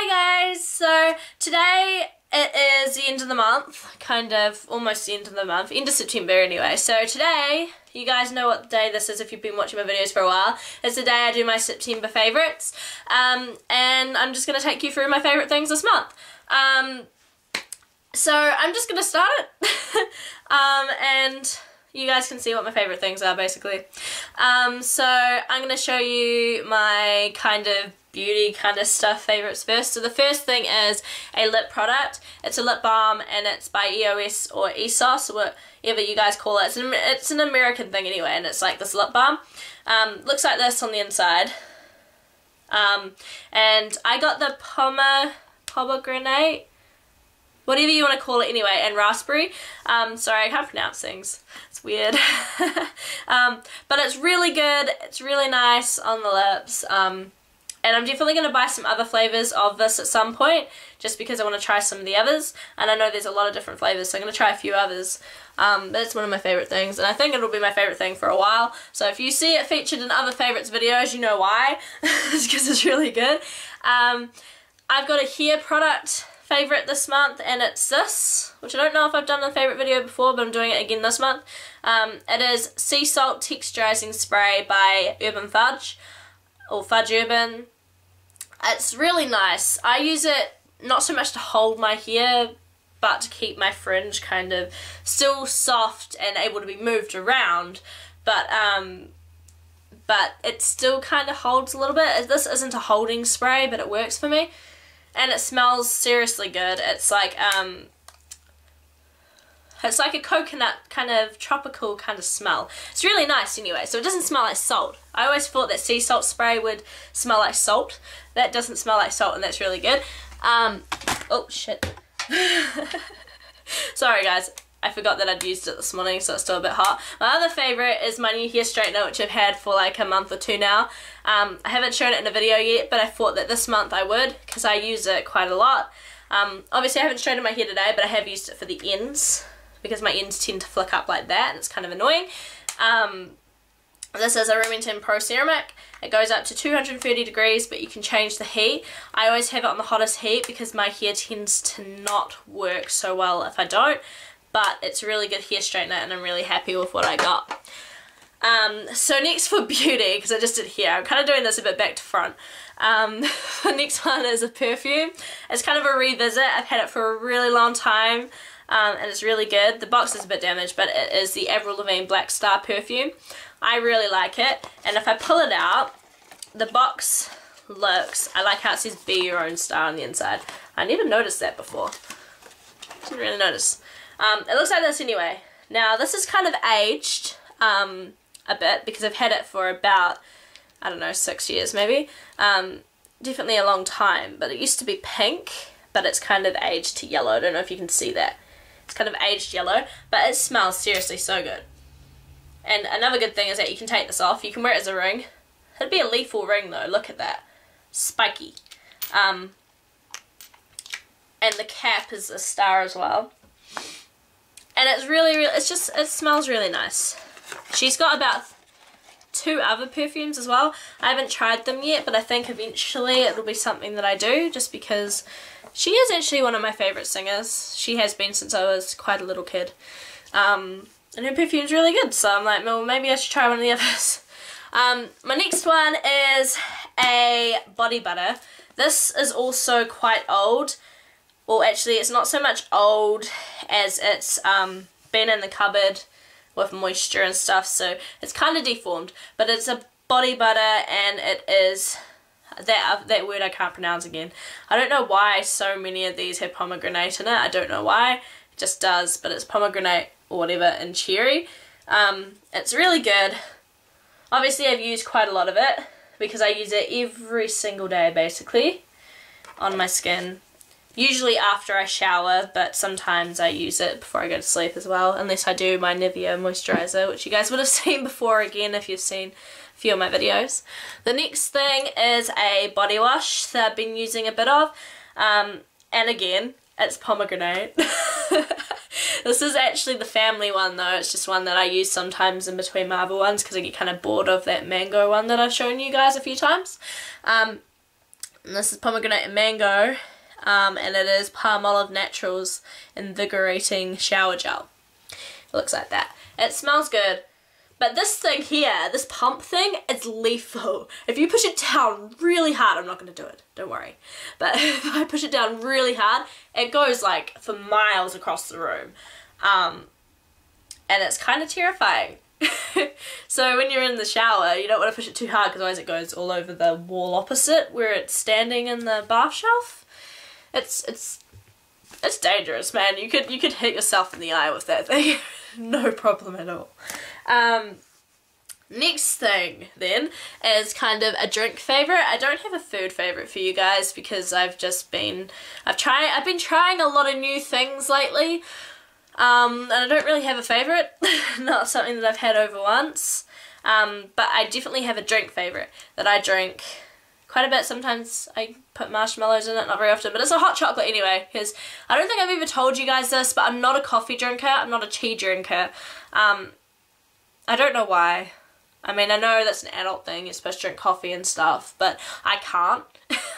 Hi guys, so today it is the end of the month, kind of almost the end of the month, end of September anyway. So today, you guys know what day this is if you've been watching my videos for a while. It's the day I do my September favourites, and I'm just going to take you through my favourite things this month. So I'm just going to start it, and you guys can see what my favourite things are basically. So I'm going to show you my kind of beauty kind of stuff favourites first. So the first thing is a lip product. It's a lip balm and it's by EOS or ESOS, whatever you guys call it. It's an American thing anyway, and it's like this lip balm. Looks like this on the inside. And I got the pomegranate, whatever you want to call it anyway, and raspberry. Sorry, I can't pronounce things. It's weird. But it's really good. It's really nice on the lips. And I'm definitely going to buy some other flavours of this at some point, just because I want to try some of the others. And I know there's a lot of different flavours, so I'm going to try a few others. But it's one of my favourite things, and I think it'll be my favourite thing for a while. So if you see it featured in other favourites videos, you know why. It's because it's really good. I've got a hair product favourite this month, and it's this, which I don't know if I've done a favourite video before, but I'm doing it again this month. It is Sea Salt Texturizing Spray by Urban Fudge, or Fudge Urban. It's really nice. I use it not so much to hold my hair, but to keep my fringe kind of still soft and able to be moved around, but it still kind of holds a little bit. This isn't a holding spray, but it works for me. And it smells seriously good. It's like a coconut kind of tropical kind of smell. It's really nice anyway, so it doesn't smell like salt. I always thought that sea salt spray would smell like salt. That doesn't smell like salt, and that's really good. Oh shit. Sorry guys, I forgot that I'd used it this morning, so it's still a bit hot. My other favourite is my new hair straightener, which I've had for like a month or two now. I haven't shown it in a video yet, but I thought that this month I would, because I use it quite a lot. Obviously I haven't straightened my hair today, but I have used it for the ends, because my ends tend to flick up like that, and it's kind of annoying. This is a Remington Pro Ceramic. It goes up to 230 degrees, but you can change the heat. I always have it on the hottest heat because my hair tends to not work so well if I don't, but it's a really good hair straightener, and I'm really happy with what I got. So next for beauty, because I just did hair, I'm kind of doing this a bit back to front. The next one is a perfume. It's kind of a revisit. I've had it for a really long time. And it's really good. The box is a bit damaged, but it is the Avril Lavigne Black Star perfume. I really like it, and if I pull it out, the box looks, I like how it says be your own star on the inside. I never noticed that before. Didn't really notice. It looks like this anyway. Now this is kind of aged a bit, because I've had it for about, I don't know, 6 years maybe. Definitely a long time, but it used to be pink, but it's kind of aged to yellow. I don't know if you can see that. It's kind of aged yellow, but it smells seriously so good. And another good thing is that you can take this off. You can wear it as a ring. It'd be a lethal ring though, look at that. Spiky. And the cap is a star as well. And it's really, it smells really nice. She's got about 2 other perfumes as well. I haven't tried them yet, but I think eventually it'll be something that I do, just because she is actually one of my favourite singers. She has been since I was quite a little kid. And her perfume's really good, so I'm like, well, maybe I should try one of the others. My next one is a body butter. This is also quite old. Well, actually, it's not so much old as it's been in the cupboard with moisture and stuff, so it's kind of deformed. But it's a body butter, and it is... That word I can't pronounce again. I don't know why so many of these have pomegranate in it. I don't know why. It just does, but it's pomegranate or whatever and cherry. It's really good. Obviously I've used quite a lot of it, because I use it every single day basically on my skin. Usually after I shower, but sometimes I use it before I go to sleep as well, unless I do my Nivea moisturizer, which you guys would have seen before again if you've seen a few of my videos. The next thing is a body wash that I've been using a bit of, and again, it's pomegranate. This is actually the family one though. It's just one that I use sometimes in between my other ones, because I get kind of bored of that mango one that I've shown you guys a few times. And this is pomegranate and mango, and it is Palmolive Naturals Invigorating Shower Gel. It looks like that. It smells good. But this thing here, this pump thing, it's lethal. If you push it down really hard, I'm not going to do it, don't worry. But if I push it down really hard, it goes like for miles across the room. And it's kind of terrifying. So when you're in the shower, you don't want to push it too hard because otherwise it goes all over the wall opposite where it's standing in the bath shelf. It's dangerous, man. You could hit yourself in the eye with that thing. No problem at all. Next thing then is kind of a drink favourite. I don't have a food favourite for you guys because I've been trying a lot of new things lately. And I don't really have a favourite. Not something that I've had over once. But I definitely have a drink favourite that I drink quite a bit. Sometimes I put marshmallows in it, not very often, but it's a hot chocolate anyway, because I don't think I've ever told you guys this, but I'm not a coffee drinker, I'm not a tea drinker. I don't know why. I mean, I know that's an adult thing, you're supposed to drink coffee and stuff, but I can't.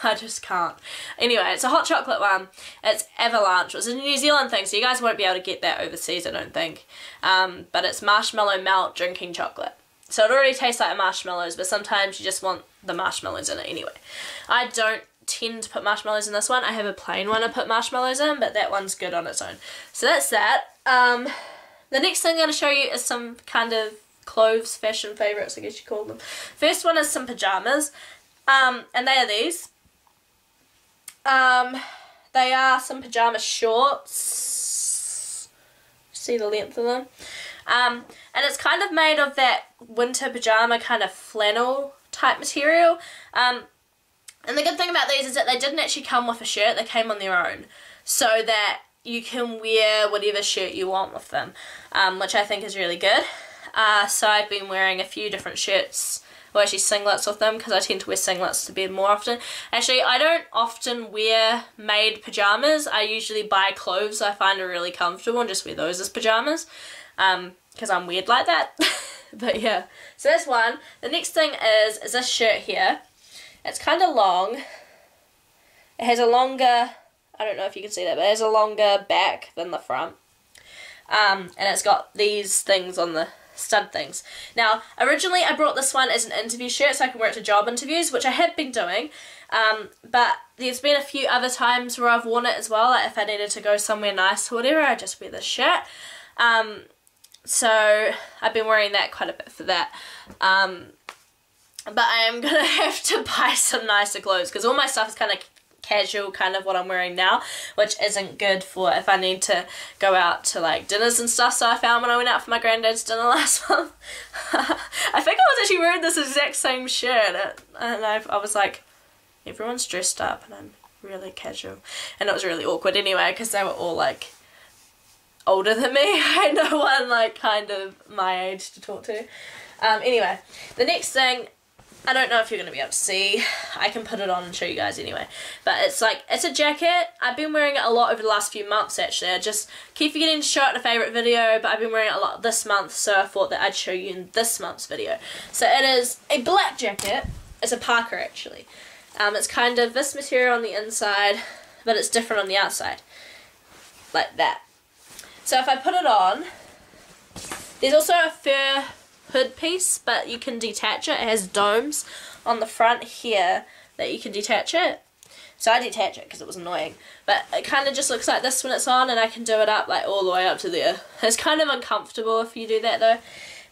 I just can't. Anyway, it's a hot chocolate one. It's Avalanche. It's a New Zealand thing, so you guys won't be able to get that overseas, I don't think. But it's marshmallow melt drinking chocolate. So it already tastes like marshmallows, but sometimes you just want the marshmallows in it anyway. I don't tend to put marshmallows in this one. I have a plain one I put marshmallows in, but that one's good on its own. So that's that. The next thing I'm going to show you is some kind of clothes fashion favourites, I guess you call them. First one is some pyjamas, and they are these. They are some pyjama shorts. See the length of them? And it's kind of made of that winter pyjama kind of flannel type material. And the good thing about these is that they didn't actually come with a shirt, they came on their own. So that you can wear whatever shirt you want with them, which I think is really good. So I've been wearing a few different shirts, or actually singlets with them, because I tend to wear singlets to bed more often. Actually, I don't often wear made pyjamas. I usually buy clothes I find are really comfortable and just wear those as pyjamas, because I'm weird like that. But yeah, so that's one. The next thing is this shirt here. It's kind of long. It has a longer, I don't know if you can see that, but it has a longer back than the front. And it's got these things on the stud things. Now, originally I brought this one as an interview shirt so I can wear it to job interviews, which I have been doing, but there's been a few other times where I've worn it as well, like if I needed to go somewhere nice or whatever, I just wear this shirt. So I've been wearing that quite a bit for that. But I am gonna have to buy some nicer clothes because all my stuff is kind of casual, kind of what I'm wearing now, which isn't good for if I need to go out to like dinners and stuff. So I found when I went out for my granddad's dinner last month, I think I was actually wearing this exact same shirt, and I was like, everyone's dressed up and I'm really casual, and it was really awkward anyway because they were all like older than me. I had no one like kind of my age to talk to. Anyway, the next thing, I don't know if you're going to be able to see. I can put it on and show you guys anyway. But it's like, it's a jacket. I've been wearing it a lot over the last few months actually. I just keep forgetting to show it in a favourite video, but I've been wearing it a lot this month, so I thought that I'd show you in this month's video. So it is a black jacket. It's a Parker actually. It's kind of this material on the inside, but it's different on the outside. Like that. So if I put it on, there's also a fur hood piece, but you can detach it. It has domes on the front here that you can detach it. So I detach it because it was annoying. But it kind of just looks like this when it's on, and I can do it up like all the way up to there. It's kind of uncomfortable if you do that though.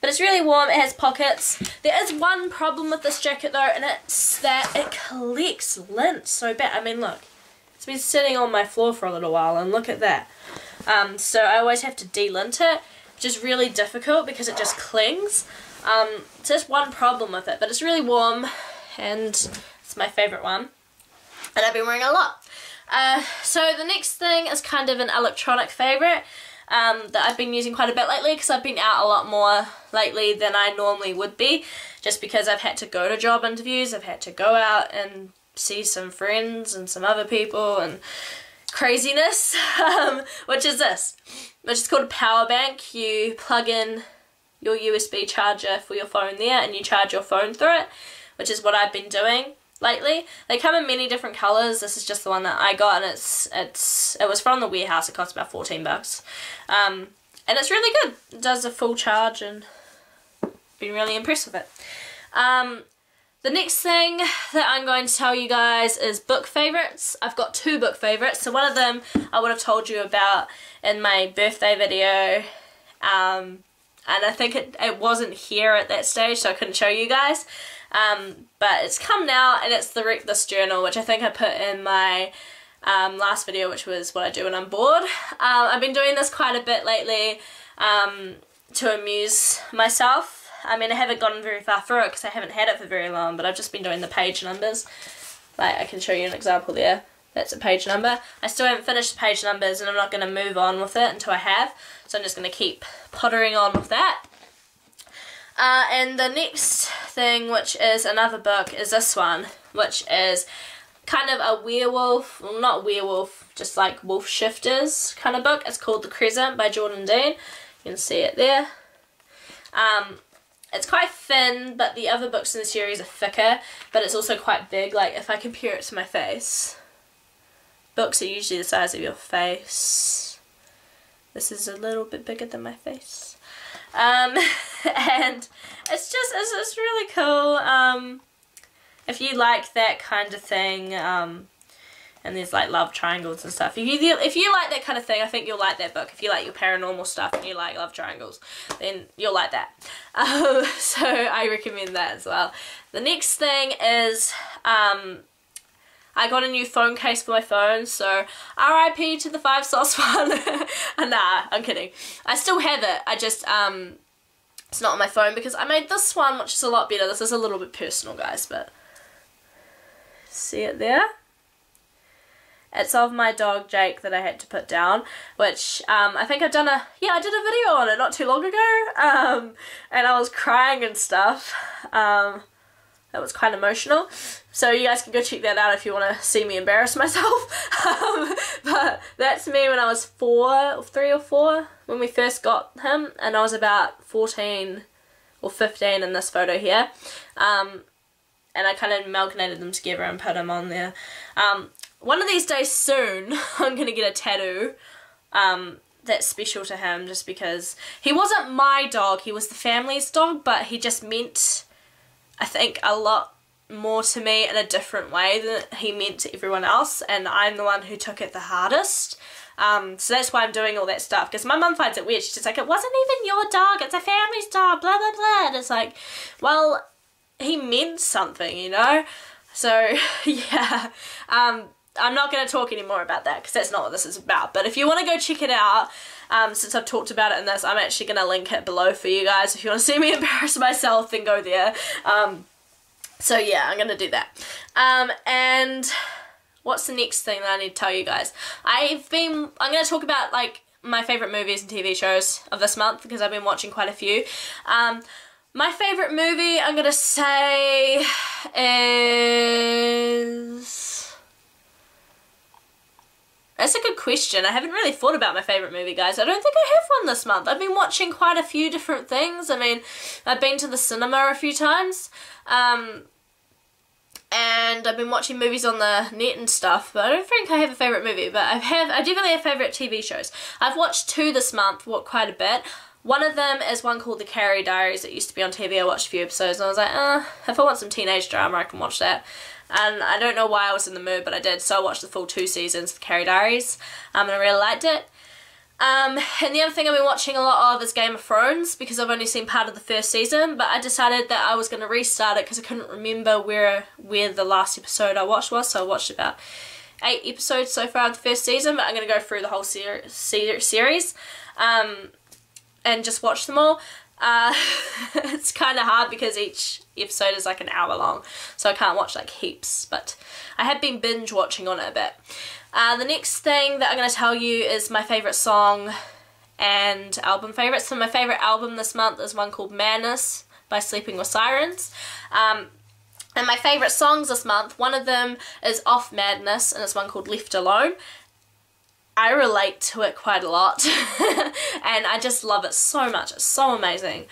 But it's really warm, it has pockets. There is one problem with this jacket though, and it's that it collects lint so bad. I mean look, it's been sitting on my floor for a little while and look at that. So I always have to de-lint it, which is really difficult because it just clings. So that's one problem with it, but it's really warm and it's my favourite one. And I've been wearing it a lot. So the next thing is kind of an electronic favourite that I've been using quite a bit lately because I've been out a lot more lately than I normally would be, just because I've had to go to job interviews, I've had to go out and see some friends and some other people and craziness, which is this, which is called a power bank. You plug in your USB charger for your phone there and you charge your phone through it, which is what I've been doing. lately. They come in many different colours. This is just the one that I got, and it was from the warehouse. It cost about $14. And it's really good. It does a full charge, and been really impressed with it. The next thing that I'm going to tell you guys is book favourites. I've got 2 book favourites. So one of them I would have told you about in my birthday video. And I think it wasn't here at that stage, so I couldn't show you guys. But it's come now, and it's the Wreck This Journal, which I think I put in my last video, which was what I do when I'm bored. I've been doing this quite a bit lately to amuse myself. I mean, I haven't gotten very far through it because I haven't had it for very long, but I've just been doing the page numbers. Like, I can show you an example there. That's a page number. I still haven't finished the page numbers, and I'm not going to move on with it until I have. So I'm just going to keep pottering on with that. And the next thing, which is another book, is this one, which is kind of a werewolf, well, not werewolf, just like wolf shifters kind of book. It's called The Crescent by Jordan Dean. You can see it there. It's quite thin, but the other books in the series are thicker, but it's also quite big. Like, if I compare it to my face, books are usually the size of your face. This is a little bit bigger than my face. And it's really cool. If you like that kind of thing, and there's like love triangles and stuff. If you like that kind of thing, I think you'll like that book. If you like your paranormal stuff and you like love triangles, then you'll like that. So I recommend that as well. The next thing is I got a new phone case for my phone, so RIP to the 5-sauce one. Nah, I'm kidding. I still have it. I just it's not on my phone because I made this one, which is a lot better. This is a little bit personal, guys, but see it there? It's of my dog Jake that I had to put down, which I think I did a video on it not too long ago, and I was crying and stuff. That was quite emotional, so you guys can go check that out if you want to see me embarrass myself. But that's me when I was 3 or 4 when we first got him, and I was about 14 or 15 in this photo here. And I kind of amalgamated them together and put him on there. One of these days soon, I'm going to get a tattoo that's special to him, just because he wasn't my dog, he was the family's dog, but he just meant, I think, a lot more to me in a different way than he meant to everyone else, and I'm the one who took it the hardest. So that's why I'm doing all that stuff, because my mum finds it weird. She's just like, it wasn't even your dog, it's a family's dog, blah blah blah. And it's like, well, he meant something, you know? So, yeah. I'm not going to talk anymore about that because that's not what this is about. But if you want to go check it out, since I've talked about it in this, I'm actually going to link it below for you guys. If you want to see me embarrass myself, then go there. So yeah, I'm going to do that. And what's the next thing that I need to tell you guys? I'm going to talk about like my favourite movies and TV shows of this month because I've been watching quite a few. My favourite movie, I'm going to say, is... That's a good question. I haven't really thought about my favourite movie, guys. I don't think I have one this month. I've been watching quite a few different things. I mean, I've been to the cinema a few times. And I've been watching movies on the net and stuff, but I don't think I have a favourite movie. But I definitely have favourite TV shows. I've watched 2 this month, quite a bit. One of them is one called The Carrie Diaries. It used to be on TV. I watched a few episodes and I was like, if I want some teenage drama, I can watch that. And I don't know why I was in the mood, but I did, so I watched the full 2 seasons of The Carrie Diaries, and I really liked it. And the other thing I've been watching a lot of is Game of Thrones, because I've only seen part of the first season, but I decided that I was going to restart it because I couldn't remember where the last episode I watched was, so I watched about 8 episodes so far of the first season, but I'm going to go through the whole series, and just watch them all. It's kind of hard because each episode is like an hour long, so I can't watch like heaps, but I have been binge watching on it a bit. The next thing that I'm going to tell you is my favourite song and album favourites. So my favourite album this month is one called Madness by Sleeping with Sirens. And my favourite songs this month, one of them is off Madness, and it's one called Left Alone. I relate to it quite a lot and I just love it so much. It's so amazing.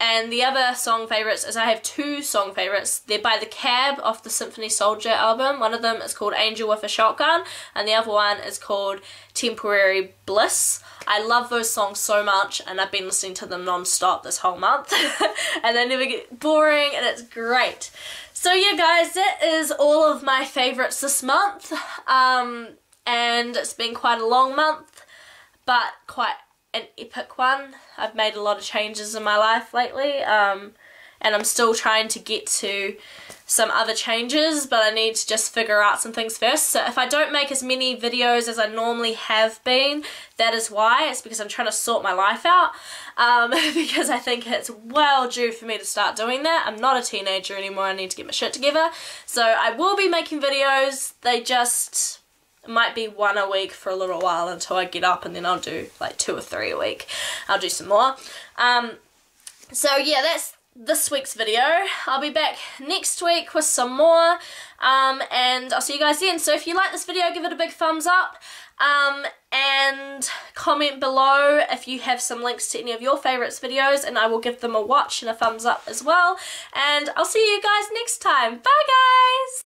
And the other song favourites is I have 2 song favourites. They're by The Cab off the Symphony Soldier album. One of them is called Angel with a Shotgun and the other one is called Temporary Bliss. I love those songs so much and I've been listening to them non-stop this whole month and they never get boring and it's great. So yeah guys, that is all of my favourites this month, and it's been quite a long month but quite an epic one. I've made a lot of changes in my life lately, and I'm still trying to get to some other changes, but I need to just figure out some things first. So if I don't make as many videos as I normally have been, that is why. It's because I'm trying to sort my life out, because I think it's well due for me to start doing that. I'm not a teenager anymore, I need to get my shit together. So I will be making videos, they just might be 1 a week for a little while until I get up, and then I'll do like 2 or 3 a week. I'll do some more. So yeah, that's this week's video. I'll be back next week with some more, and I'll see you guys then. So if you like this video, give it a big thumbs up, and comment below if you have some links to any of your favourites videos, and I will give them a watch and a thumbs up as well. And I'll see you guys next time. Bye guys!